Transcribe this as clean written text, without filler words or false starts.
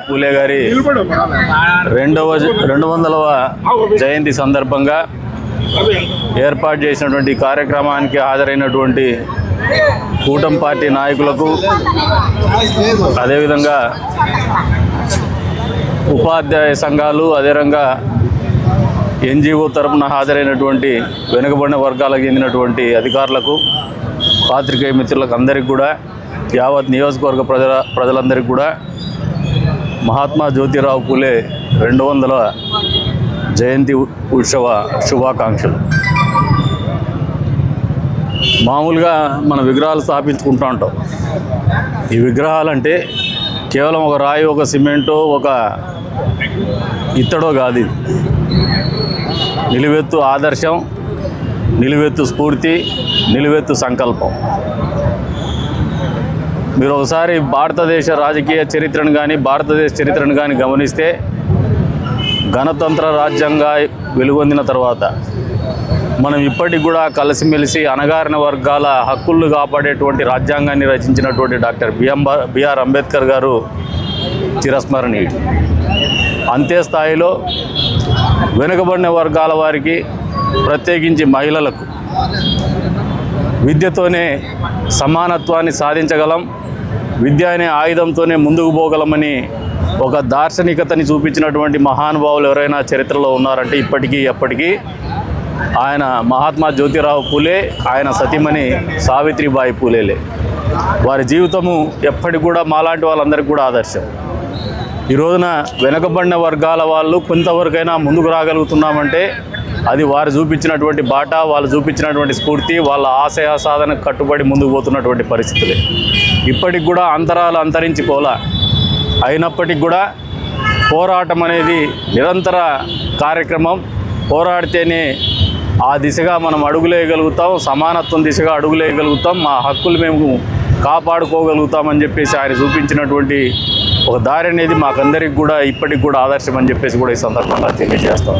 పూలే గారి 200వ జయంతి సందర్భంగా ఏర్పాటు చేసినటువంటి కార్యక్రమానికి హాజరైనటువంటి కూటమి పార్టీ నాయకులకు, అదేవిధంగా ఉపాధ్యాయ సంఘాలు, అదేవిధంగా ఎన్జిఓ తరఫున హాజరైనటువంటి వెనుకబడిన వర్గాలకు చెందినటువంటి అధికారులకు, పాత్రికేయ మిత్రులకు అందరికీ కూడా, యావత్ నియోజకవర్గ ప్రజలందరికీ కూడా మహాత్మా జ్యోతిరావు పూలే 200వ జయంతి ఉత్సవ శుభాకాంక్షలు. మామూలుగా మన విగ్రహాలు స్థాపించుకుంటూ ఉంటాం. ఈ విగ్రహాలంటే కేవలం ఒక రాయి, ఒక సిమెంటో, ఒక ఇత్తడో కాదు. నిలువెత్తు ఆదర్శం, నిలువెత్తు స్ఫూర్తి, నిలువెత్తు సంకల్పం. మీరు ఒకసారి భారతదేశ రాజకీయ చరిత్రను కానీ, భారతదేశ చరిత్రను కానీ గమనిస్తే, గణతంత్ర రాజ్యంగా వెలుగొందిన తర్వాత మనం ఇప్పటికి కూడా కలిసిమెలిసి అణగారిన వర్గాల హక్కులను కాపాడేటువంటి రాజ్యాంగాన్ని రచించినటువంటి డాక్టర్ బిఆర్ అంబేద్కర్ గారు చిరస్మరణీయుడు. అంతే స్థాయిలో వెనుకబడిన వర్గాల వారికి, ప్రత్యేకించి మహిళలకు విద్యతోనే సమానత్వాన్ని సాధించగలం, విద్య అనే ఆయుధంతోనే ముందుకు పోగలమని ఒక దార్శనికతని చూపించినటువంటి మహానుభావులు ఎవరైనా చరిత్రలో ఉన్నారంటే ఇప్పటికీ ఎప్పటికీ ఆయన మహాత్మా జ్యోతిరావు పూలే, ఆయన సతీమణి సావిత్రిబాయి పూలేలే. వారి జీవితము ఎప్పటికి కూడా మాలాంటి వాళ్ళందరికీ కూడా ఆదర్శం. ఈ రోజున వెనుకబడిన వర్గాల వాళ్ళు కొంతవరకైనా ముందుకు రాగలుగుతున్నామంటే అది వారు చూపించినటువంటి బాట, వాళ్ళు చూపించినటువంటి స్ఫూర్తి, వాళ్ళ ఆశయ సాధనకు కట్టుబడి ముందుకు పోతున్నటువంటి పరిస్థితులే. ఇప్పటికి కూడా అంతరాలు అంతరించిపోలా. అయినప్పటికీ కూడా పోరాటం అనేది నిరంతర కార్యక్రమం. పోరాడితేనే ఆ దిశగా మనం అడుగులేయగలుగుతాం, సమానత్వం దిశగా అడుగులేయగలుగుతాం, మా హక్కులు మేము కాపాడుకోగలుగుతామని చెప్పేసి ఆయన చూపించినటువంటి ఒక దారి అనేది మాకందరికి కూడా ఇప్పటికి కూడా ఆదర్శం అని చెప్పేసి కూడా ఈ సందర్భంగా తెలియజేస్తాం.